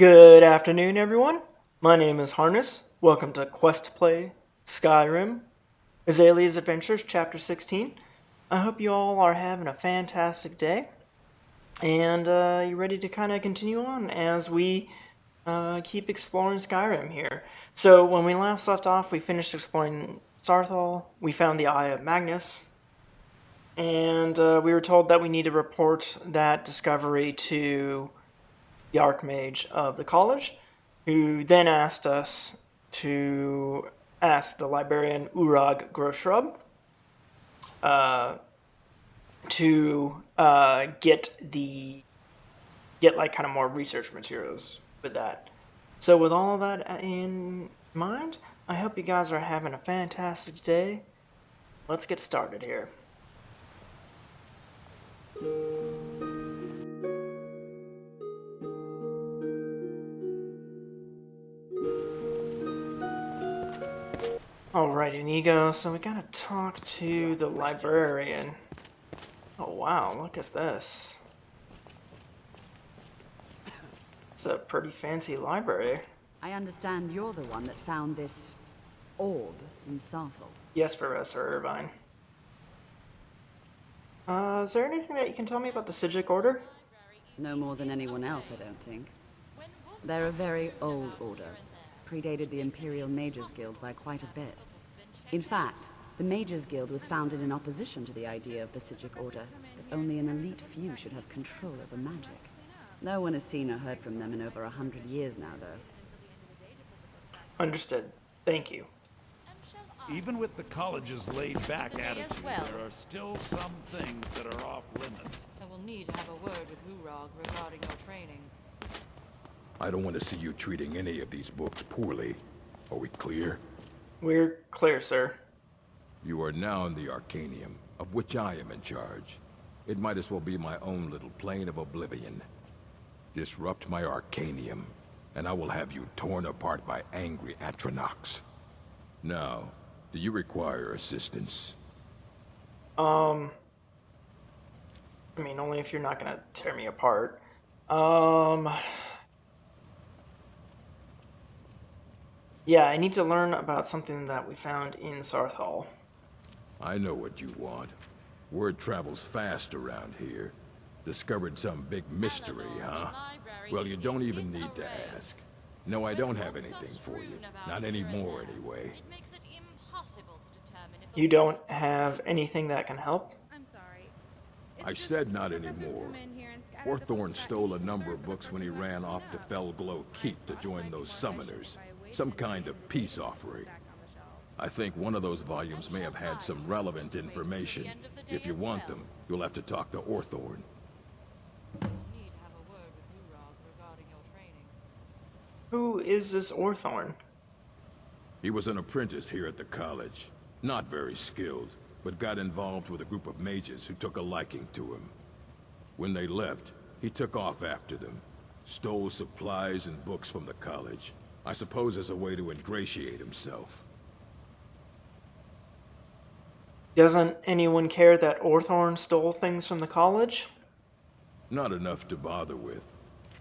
Good afternoon, everyone. My name is Harness. Welcome to questplay Skyrim, Azalea's Adventures, Chapter 16. I hope you all are having a fantastic day, and you're ready to kind of continue on as we keep exploring Skyrim here. So when we last left off, we finished exploring Sarthal. We found the Eye of Magnus, and we were told that we need to report that discovery to the Archmage of the college, who then asked us to ask the Librarian Urag Groshrub to get like kind of more research materials with that. So with all of that in mind, I hope you guys are having a fantastic day. Let's get started here. Alright, Inigo, so we gotta talk to the Librarian. Oh wow, look at this. It's a pretty fancy library. I understand you're the one that found this orb in Sarthal. Yes, Professor Irvine. Is there anything that you can tell me about the Sigic Order? No more than anyone else, I don't think. They're a very old order. Predated the Imperial Mages Guild by quite a bit. In fact, the Mages Guild was founded in opposition to the idea of the Sigic Order, that only an elite few should have control over magic. No one has seen or heard from them in over 100 years now, though. Understood. Thank you. Even with the college's laid-back attitude, there are still some things that are off-limits. I will need to have a word with Urag regarding your training. I don't want to see you treating any of these books poorly. Are we clear? We're clear, sir. You are now in the Arcanium, of which I am in charge. It might as well be my own little plane of oblivion. Disrupt my Arcanium, and I will have you torn apart by angry Atronachs. Now, do you require assistance? I mean, only if you're not gonna tear me apart. Yeah, I need to learn about something that we found in Sarthal. I know what you want. Word travels fast around here. Discovered some big mystery, huh? Well, you don't even need to ask. No, I don't have anything for you. Not anymore, anyway. You don't have anything that can help? I'm sorry. I said not anymore. Hawthorne stole a number of books when he ran off to Felglow Keep to join those summoners. Some kind of peace offering. I think one of those volumes may have had some relevant information. If you want them, you'll have to talk to Hawthorne. Who is this Orthorn? He was an apprentice here at the college. Not very skilled, but got involved with a group of mages who took a liking to him. When they left, he took off after them. Stole supplies and books from the college. I suppose as a way to ingratiate himself. Doesn't anyone care that Orthorn stole things from the college? Not enough to bother with.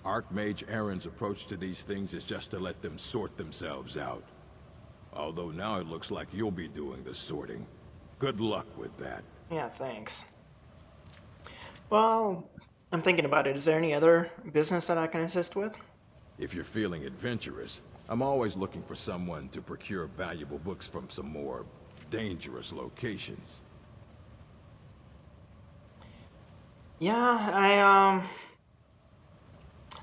Archmage Aaron's approach to these things is just to let them sort themselves out. Although now it looks like you'll be doing the sorting. Good luck with that. Yeah, thanks. Well, I'm thinking about it. Is there any other business that I can assist with? If you're feeling adventurous, I'm always looking for someone to procure valuable books from some more dangerous locations. Yeah, I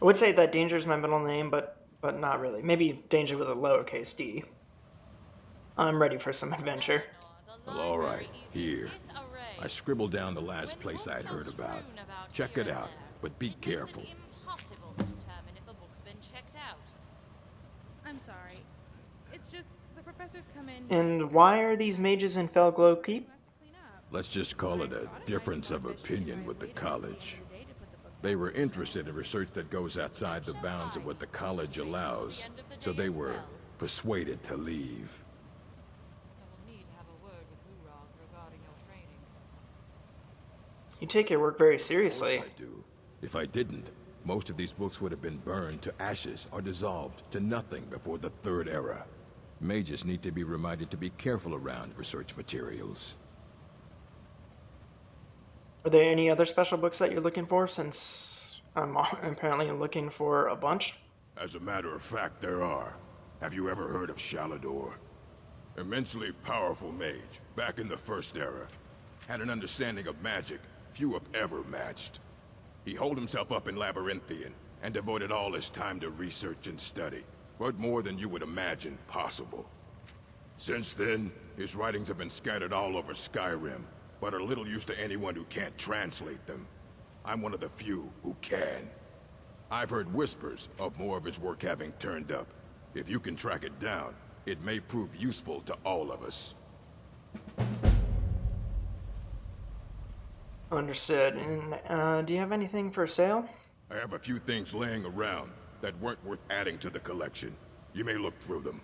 would say that Danger is my middle name, but not really. Maybe Danger with a lowercase d. I'm ready for some adventure. Well, all right. Here. I scribbled down the last place I'd heard about. Check it out, but be careful. I'm sorry. It's just the professors come in. And why are these mages in Felglow Keep? Let's just call it a difference of opinion with the college. They were interested in research that goes outside the bounds of what the college allows, so they were persuaded to leave. You take your work very Of seriously. course I do. If I didn't, Most of these books would have been burned to ashes or dissolved to nothing before the Third Era. Mages need to be reminded to be careful around research materials. Are there any other special books that you're looking for, since I'm apparently looking for a bunch? As a matter of fact, there are. Have you ever heard of Shalador? Immensely powerful mage, back in the First Era. Had an understanding of magic few have ever matched. He holed himself up in Labyrinthian, and devoted all his time to research and study, but more than you would imagine possible. Since then, his writings have been scattered all over Skyrim, but are little use to anyone who can't translate them. I'm one of the few who can. I've heard whispers of more of his work having turned up. If you can track it down, it may prove useful to all of us. Understood. And do you have anything for sale? I have a few things laying around that weren't worth adding to the collection. You may look through them.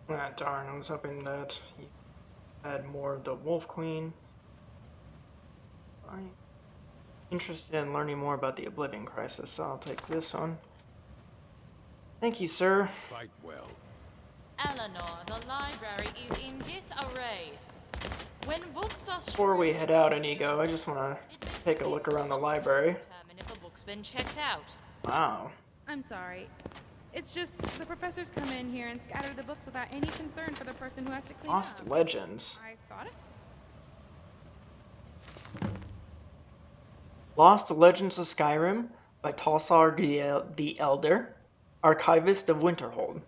Ah, darn, I was hoping that you had more of the Wolf Queen. I'm interested in learning more about the Oblivion Crisis, so I'll take this one. Thank you, sir. Fight well. Eleanor, the library is in disarray. When books are Before we head out, Inigo, I just want to take a look around the library. determine if a book's been checked out. Wow. I'm sorry. It's just the professors come in here and scatter the books without any concern for the person who has to clean Lost up. Legends. I thought it. Lost Legends of Skyrim by Talsgar the Elder, Archivist of Winterhold.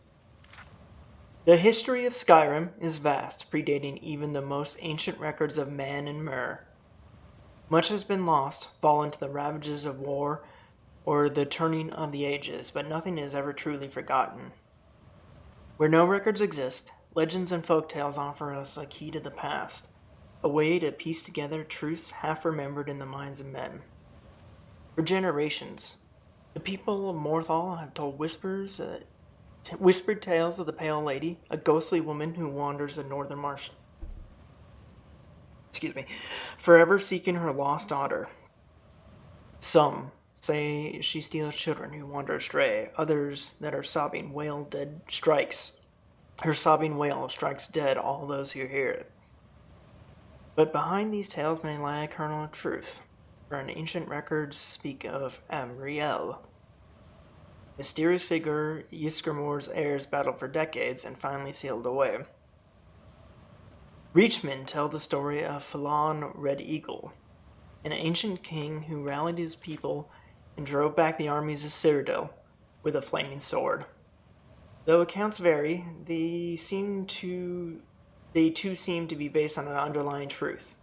The history of Skyrim is vast, predating even the most ancient records of man and Myr. Much has been lost, fallen to the ravages of war or the turning of the ages, but nothing is ever truly forgotten. Where no records exist, legends and folktales offer us a key to the past, a way to piece together truths half remembered in the minds of men. For generations, the people of Morthal have told whispered tales of the Pale Lady, a ghostly woman who wanders the northern marsh. Forever seeking her lost daughter. Some say she steals children who wander astray. Others that her sobbing wail strikes dead all those who hear it. But behind these tales may lie a kernel of truth, for an ancient records speak of Amriel, mysterious figure Ysgramor's heirs battled for decades and finally sealed away. Reachmen tell the story of Falon Red Eagle, an ancient king who rallied his people and drove back the armies of Cyrodiil with a flaming sword. Though accounts vary, they too seem to be based on an underlying truth,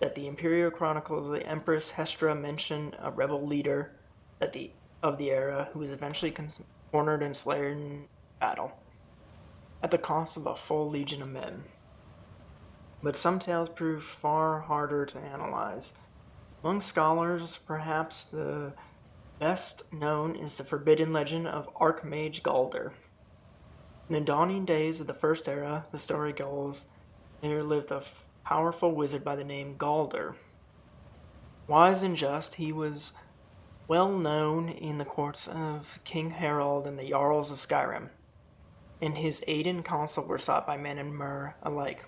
that the Imperial Chronicles of the Empress Hestra mention a rebel leader of the era who was eventually cornered and slain in battle, at the cost of a full legion of men. But some tales prove far harder to analyze. Among scholars, perhaps the best known is the forbidden legend of Archmage Galder. In the dawning days of the First Era, the story goes, there lived a powerful wizard by the name Galder. Wise and just, he was well known in the courts of King Harald and the Jarls of Skyrim, and his aid and counsel were sought by men and Myr alike.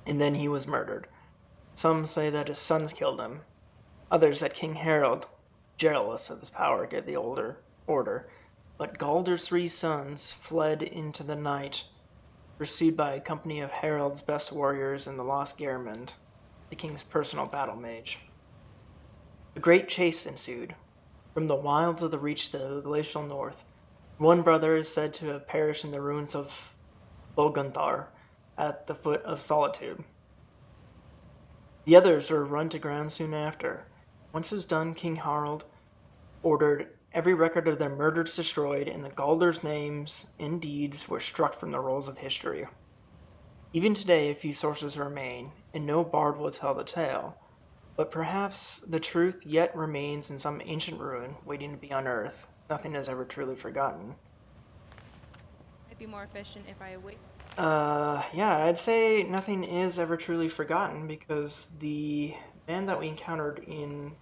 And then he was murdered. Some say that his sons killed him. Others that King Harald, jealous of his power, gave the order. But Galder's 3 sons fled into the night, pursued by a company of Harald's best warriors and the lost Geirmund, the king's personal battle mage. A great chase ensued. From the wilds of the Reach to the glacial north, one brother is said to have perished in the ruins of Bolgunthar at the foot of Solitude. The others were run to ground soon after. Once it was done, King Harald ordered every record of their murders destroyed, and the Galders' names and deeds were struck from the rolls of history. Even today, a few sources remain, and no bard will tell the tale, But perhaps the truth yet remains in some ancient ruin waiting to be unearthed. Nothing is ever truly forgotten. It'd be more efficient if I wait. Yeah, I'd say nothing is ever truly forgotten because the man that we encountered in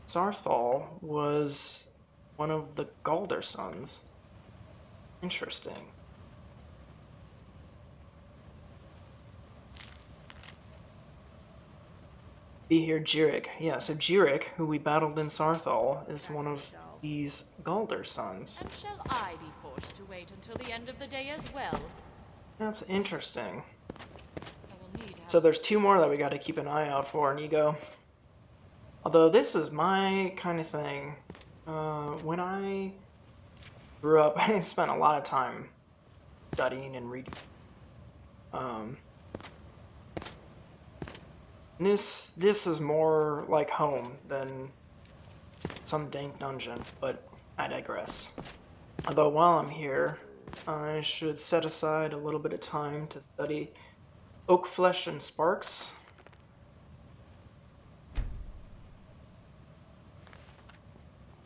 Saarthal was one of the Galder sons. Interesting. Be here, Jirik. Yeah, so Jirik, who we battled in Saarthal, is one of these Galder sons. And shall I be forced to wait until the end of the day as well? That's interesting. I will need So there's two more that we gotta keep an eye out for, Nigo. Although this is my kind of thing. When I grew up, I spent a lot of time studying and reading. This is more like home than some dank dungeon, but I digress. Although while I'm here, I should set aside a little bit of time to study Oak Flesh and Sparks.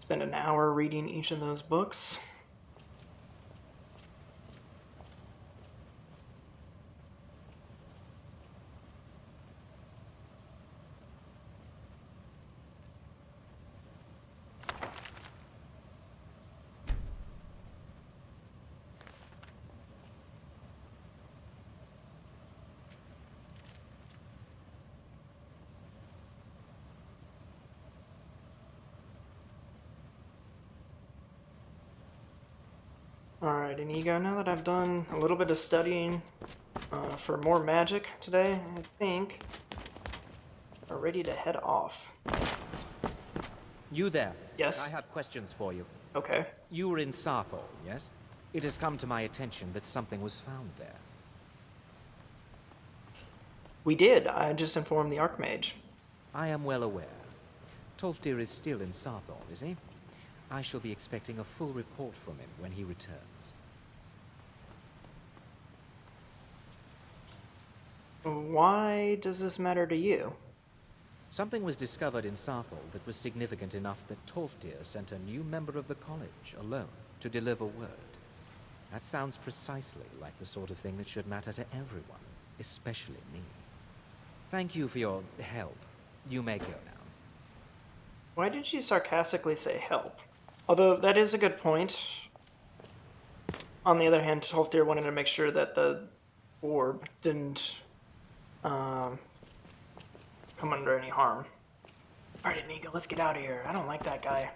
Spend an hour reading each of those books. Alright, Inigo, now that I've done a little bit of studying for more magic today, I think we're ready to head off. You there? Yes? I have questions for you. Okay. You were in Saarthal, yes? It has come to my attention that something was found there. We did. I just informed the Archmage. I am well aware. Tolfdir is still in Saarthal, is he? I shall be expecting a full report from him when he returns. Why does this matter to you? Something was discovered in Saarthal that was significant enough that Tolfdir sent a new member of the college alone to deliver word. That sounds precisely like the sort of thing that should matter to everyone, especially me. Thank you for your help. You may go now. Why did you sarcastically say help? Although that is a good point. On the other hand, Tolfdir wanted to make sure that the orb didn't come under any harm. Alright, Inigo, let's get out of here. I don't like that guy.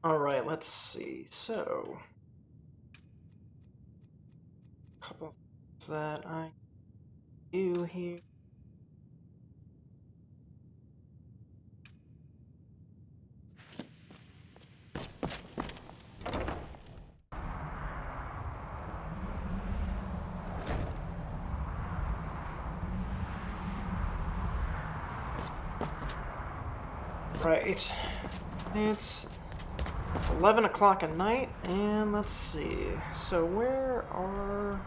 Alright, let's see. So, a couple of things that I do here. Right. It's 11 o'clock at night, and let's see. So where are...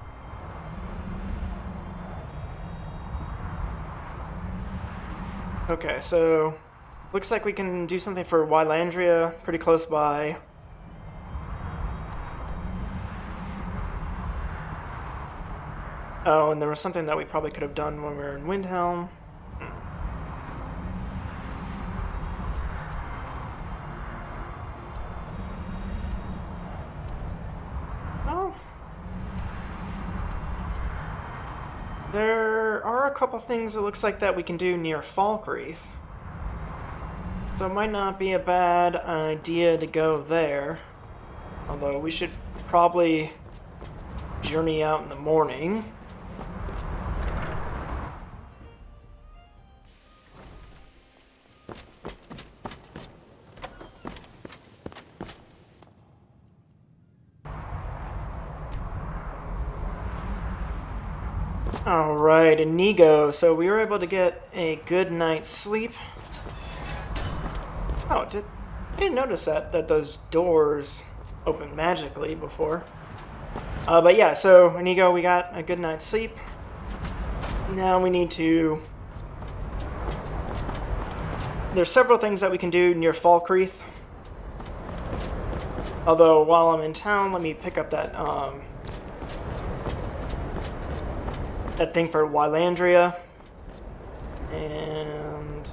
Okay, so looks like we can do something for Wylandria, pretty close by. Oh, and there was something that we probably could have done when we were in Windhelm. There are a couple things it looks like that we can do near Falkreath. So it might not be a bad idea to go there. Although we should probably journey out in the morning. Alright, Inigo, so we were able to get a good night's sleep. Oh, I didn't notice that those doors opened magically before. But yeah, so Inigo, we got a good night's sleep. Now we need to... There's several things that we can do near Falkreath. Although, while I'm in town, let me pick up that thing for Wylandria. And...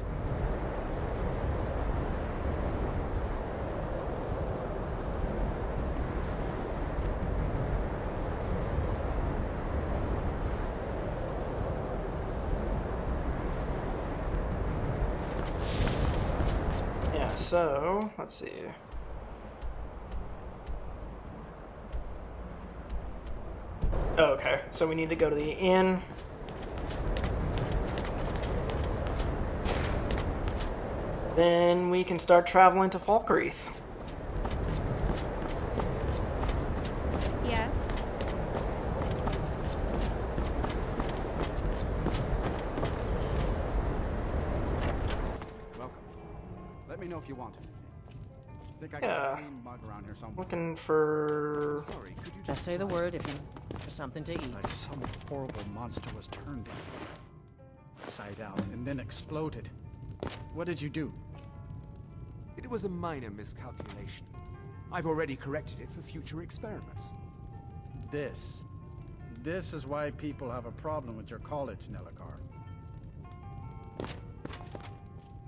yeah, so, let's see. Okay, so we need to go to the inn. Then we can start traveling to Falkreath. Yes. Welcome. Let me know if you want anything. Think I Yeah. got a clean mug around here somewhere. Looking for... Sorry, could you Just say the word if you're for something to eat. Like some horrible monster was turned inside out and then exploded. What did you do? It was a minor miscalculation. I've already corrected it for future experiments. This is why people have a problem with your college, Nelagar.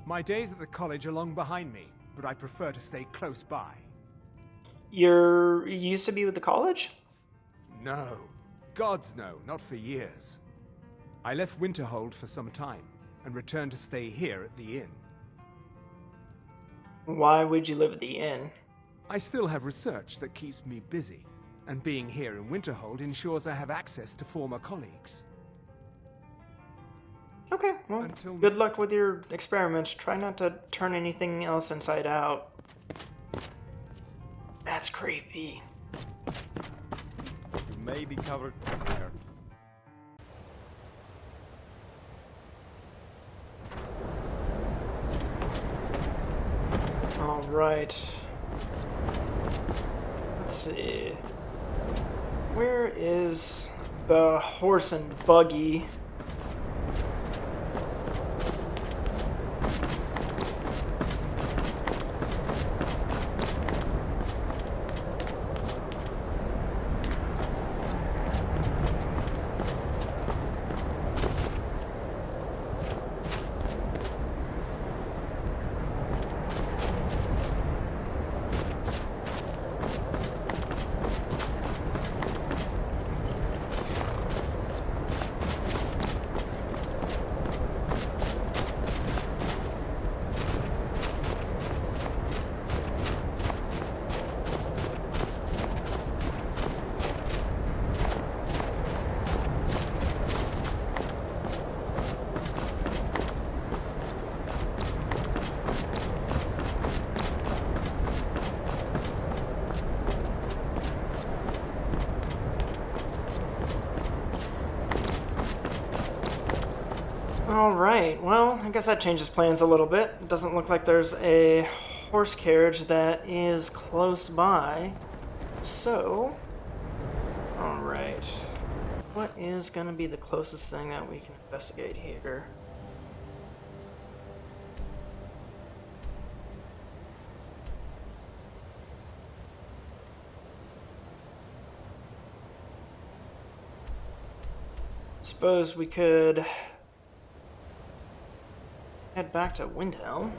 My days at the college are long behind me, but I prefer to stay close by. You used to be with the college? No. Gods no, not for years. I left Winterhold for some time, and returned to stay here at the inn. Why would you live at the inn? I still have research that keeps me busy, and being here in Winterhold ensures I have access to former colleagues. Okay, well, Until good next luck with your experiments. Try not to turn anything else inside out. That's creepy. You may be covered there. All right. Let's see. Where is the horse and buggy? Alright, well, I guess that changes plans a little bit. It doesn't look like there's a horse carriage that is close by. So, alright. What is going to be the closest thing that we can investigate here? Suppose we could head back to Windhelm.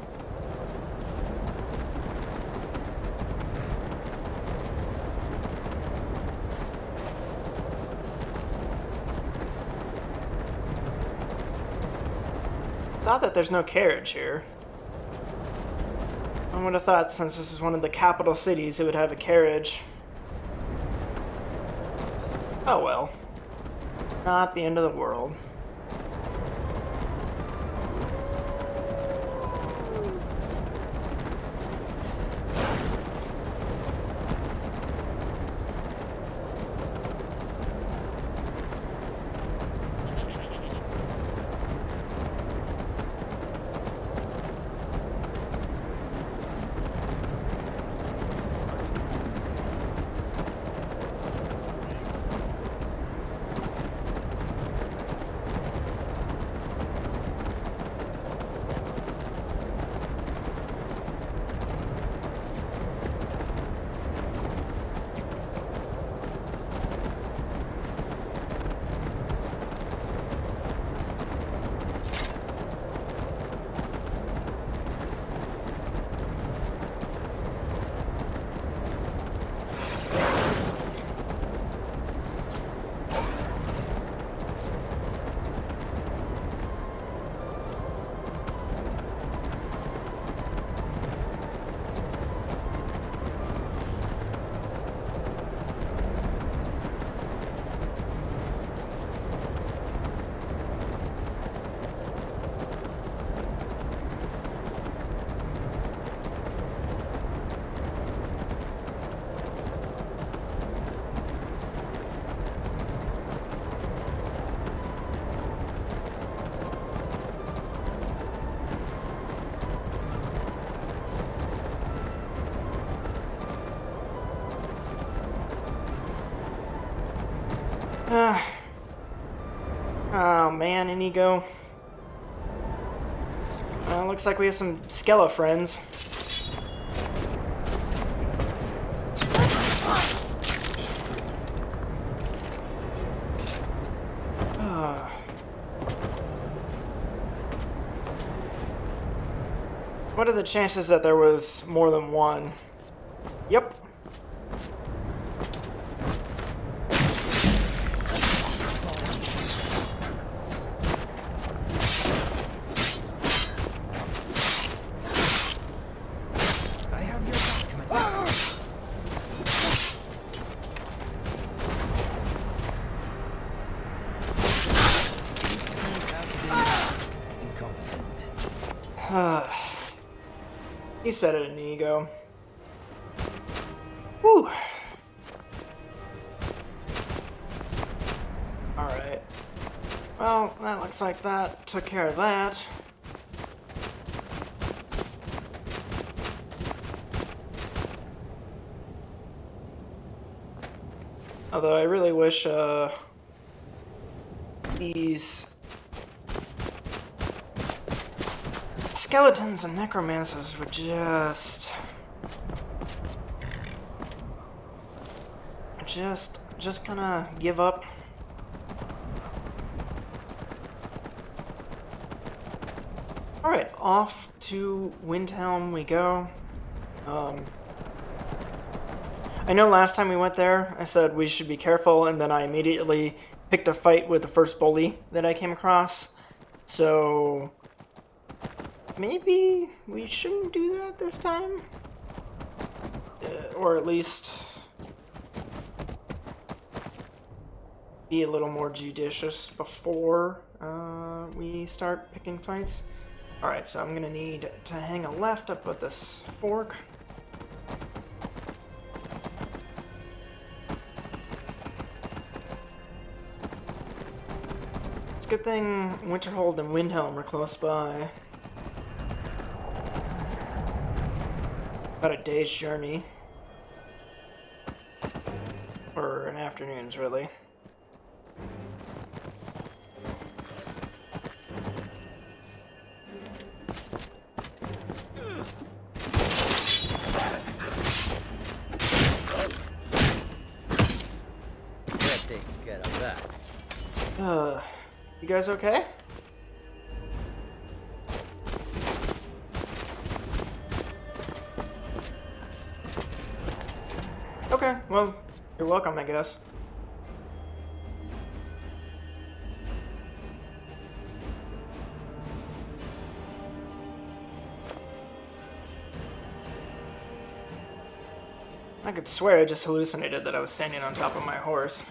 It's odd that there's no carriage here. I would have thought since this is one of the capital cities it would have a carriage. Oh well. Not the end of the world. Inigo. Looks like we have some Skella friends. What are the chances that there was more than one? Yep. You said it, Inigo. Whew. Alright. Well, that looks like that took care of that. Although I really wish, these skeletons and necromancers would just kind of give up. Alright, off to Windhelm we go. I know last time we went there, I said we should be careful, and then I immediately picked a fight with the first bully that I came across. So maybe we shouldn't do that this time? Or at least be a little more judicious before we start picking fights. Alright, so I'm gonna need to hang a left up with this fork. It's a good thing Winterhold and Windhelm are close by. About a day's journey. Or an afternoon's, really. You guys okay? Okay, well, you're welcome, I guess. I could swear I just hallucinated that I was standing on top of my horse.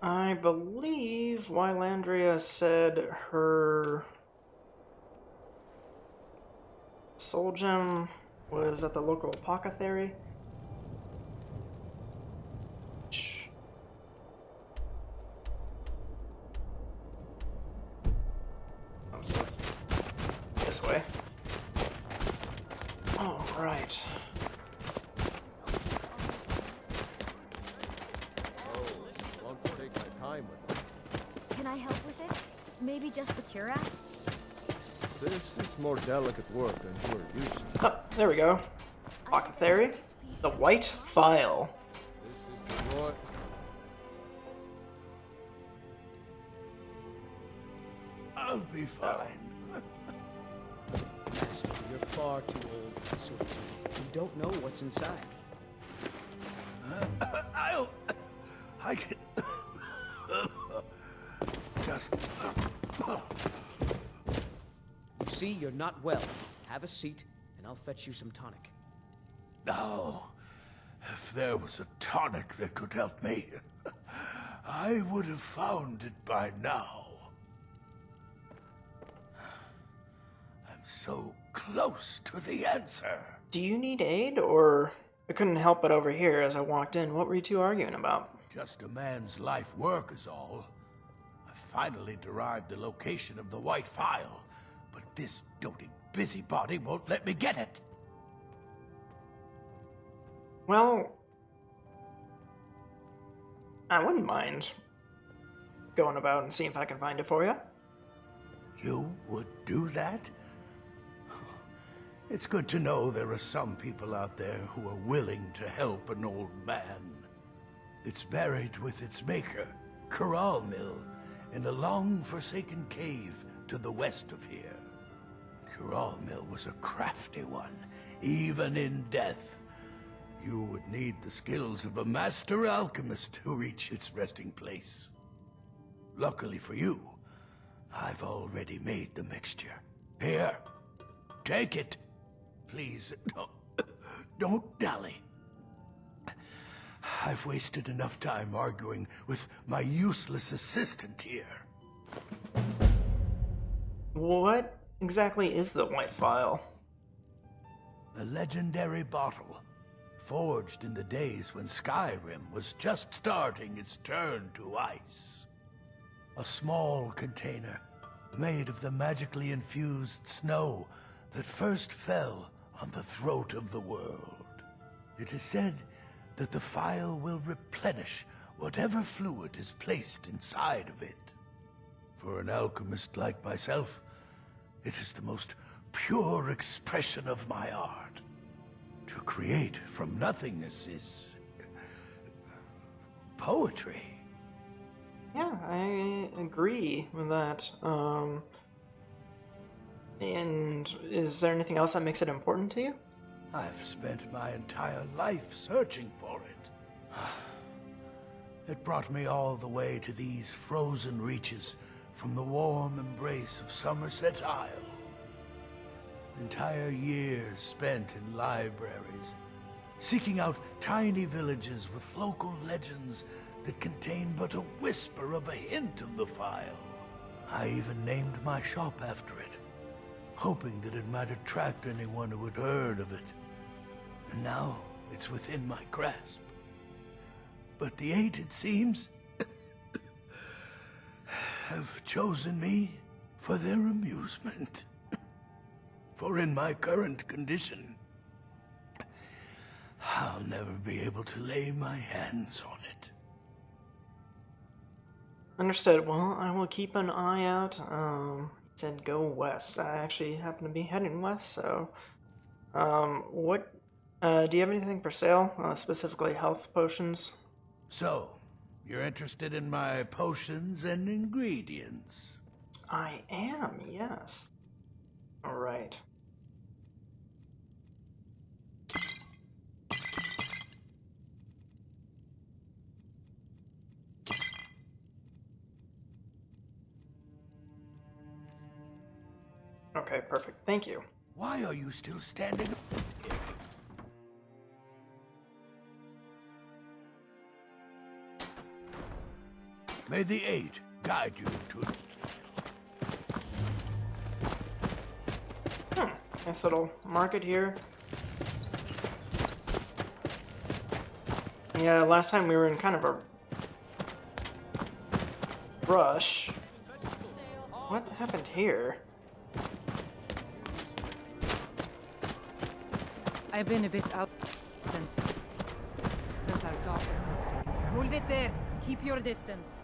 I believe Wylandria said her soul gem was at the local apothecary. Oh, so it's this way. All right. Can I help with it? Maybe just the cuirass? This is more delicate work than you're used to. Oh, there we go. Apothecary. The white phial. This is the boy. I'll be fine. Master, you're far too old for this sort of thing. You don't know what's inside. I can just. You see, you're not well. Have a seat, and I'll fetch you some tonic. Oh, if there was a tonic that could help me, I would have found it by now. I'm so close to the answer. Do you need aid, or I couldn't help but overhear as I walked in? What were you two arguing about? Just a man's life work is all. I finally derived the location of the white phial, but this doting busybody won't let me get it. Well, I wouldn't mind going about and seeing if I can find it for you. You would do that? It's good to know there are some people out there who are willing to help an old man. It's buried with its maker, Corral Mill, in a long-forsaken cave to the west of here. Corral Mill was a crafty one, even in death. You would need the skills of a master alchemist to reach its resting place. Luckily for you, I've already made the mixture. Here, take it. Please, don't dally. I've wasted enough time arguing with my useless assistant here. What exactly is the white phial? A legendary bottle, forged in the days when Skyrim was just starting its turn to ice. A small container, made of the magically infused snow that first fell on the throat of the world. It is said that the phial will replenish whatever fluid is placed inside of it. For an alchemist like myself, it is the most pure expression of my art. To create from nothingness is poetry. Yeah, I agree with that. And is there anything else that makes it important to you? I've spent my entire life searching for it. It brought me all the way to these frozen reaches from the warm embrace of Somerset Isle. Entire years spent in libraries, seeking out tiny villages with local legends that contain but a whisper of a hint of the phial. I even named my shop after it, hoping that it might attract anyone who had heard of it. And now it's within my grasp. But the eight, it seems, have chosen me for their amusement. For in my current condition, I'll never be able to lay my hands on it. Understood. Well, I will keep an eye out. Said go west. I actually happen to be heading west, so... do you have anything for sale? Specifically health potions? So, you're interested in my potions and ingredients? I am, yes. Alright. Okay, perfect. Thank you. Why are you still standing? May the eight guide you to... Nice little market here. Yeah, last time we were in kind of a rush. What happened here? I've been a bit out since our daughter was taken. Hold it there. Keep your distance.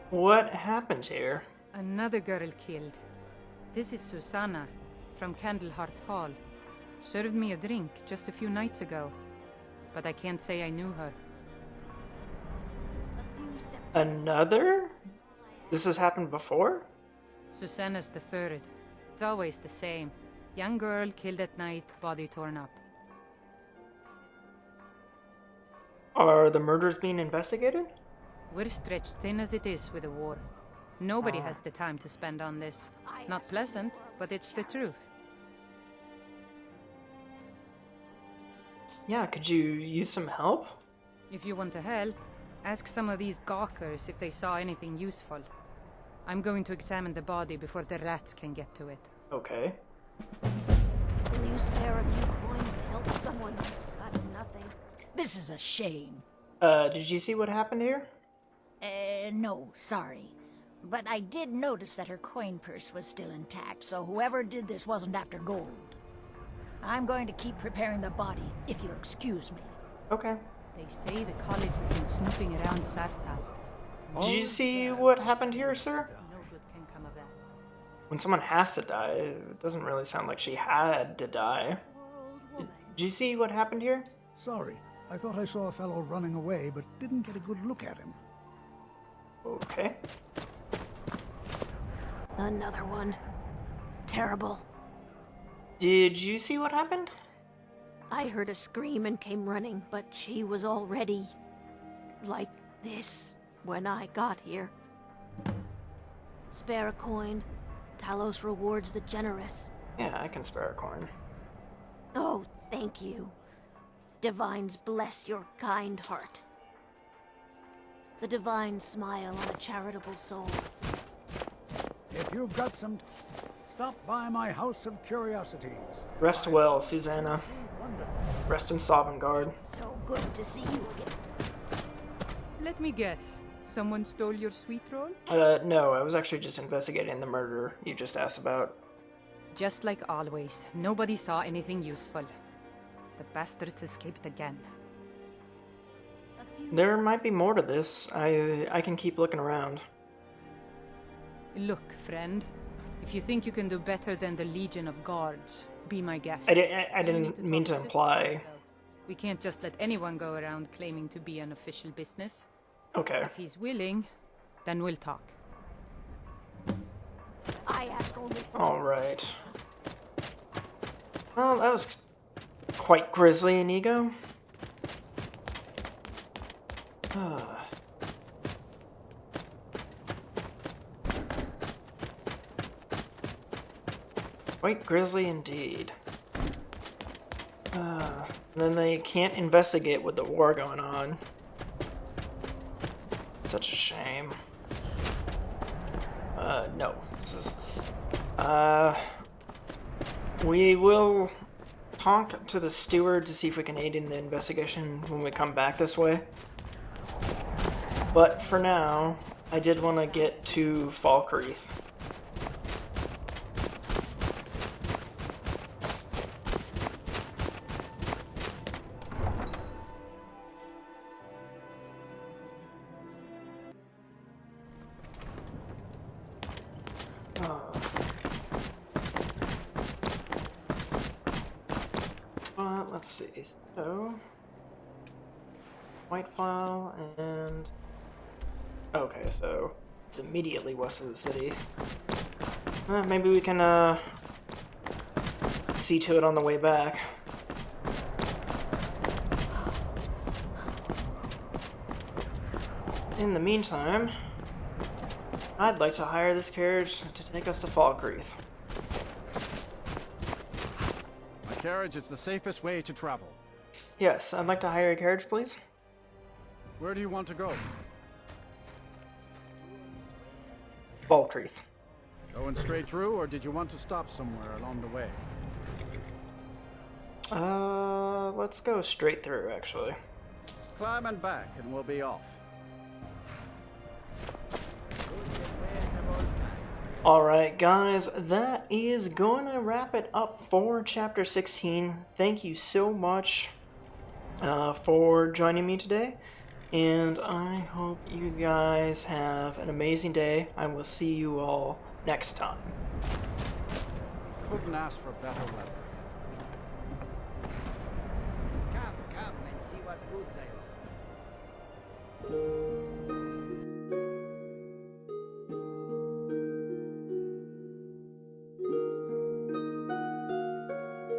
What happened here? Another girl killed. This is Susanna from Candlehearth Hall. Served me a drink just a few nights ago, but I can't say I knew her. Another? This has happened before? Susanna's the third. It's always the same. Young girl killed at night, body torn up. Are the murders being investigated? We're stretched thin as it is with the war. Nobody has the time to spend on this. Not pleasant, but it's the truth. Yeah, could you use some help? If you want to help, ask some of these gawkers if they saw anything useful. I'm going to examine the body before the rats can get to it. Okay. Will you spare a few coins to help someone who's got nothing? This is a shame. Did you see what happened here? No, sorry. But I did notice that her coin purse was still intact, so whoever did this wasn't after gold. I'm going to keep preparing the body, if you'll excuse me. Okay. They say the college has been snooping around Sartal. Did you see what happened here, sir? No good can come of that. When someone has to die, it doesn't really sound like she had to die. Did you see what happened here? Sorry, I thought I saw a fellow running away, but didn't get a good look at him. Okay. Another one. Terrible. Did you see what happened? I heard a scream and came running, but she was already like this when I got here. Spare a coin. Talos rewards the generous. Yeah, I can spare a coin. Oh, thank you. Divines bless your kind heart. The divines smile on a charitable soul. If you've got some, stop by my house of curiosities. Rest well, Susanna. Rest in Sovngarde. So good to see you again. Let me guess. Someone stole your sweet roll? No, I was actually just investigating the murder you just asked about. Just like always, nobody saw anything useful. The bastards escaped again. There might be more to this. I can keep looking around. Look, friend. If you think you can do better than the Legion of Guards, be my guest. I didn't mean to imply. We can't just let anyone go around claiming to be an official business. Okay. If he's willing, then we'll talk. I ask only. All right. Well, that was quite grisly, Inigo. Quite grisly indeed. Then they can't investigate with the war going on. Such a shame. No. This is... We will talk to the steward to see if we can aid in the investigation when we come back this way. But for now, I did want to get to Falkreath. Let's see. So, Whiteflower and... Okay, so it's immediately west of the city. Maybe we can see to it on the way back. In the meantime, I'd like to hire this carriage to take us to Falkreath. My carriage is the safest way to travel. Yes, I'd like to hire a carriage, please. Where do you want to go? Falkreath. Going straight through, or did you want to stop somewhere along the way? Let's go straight through, actually. climbing back and we'll be off. Alright guys, that is gonna wrap it up for chapter 16. Thank you so much for joining me today, and I hope you guys have an amazing day. I will see you all next time. Couldn't ask for better weather. Come and see what goods I offer.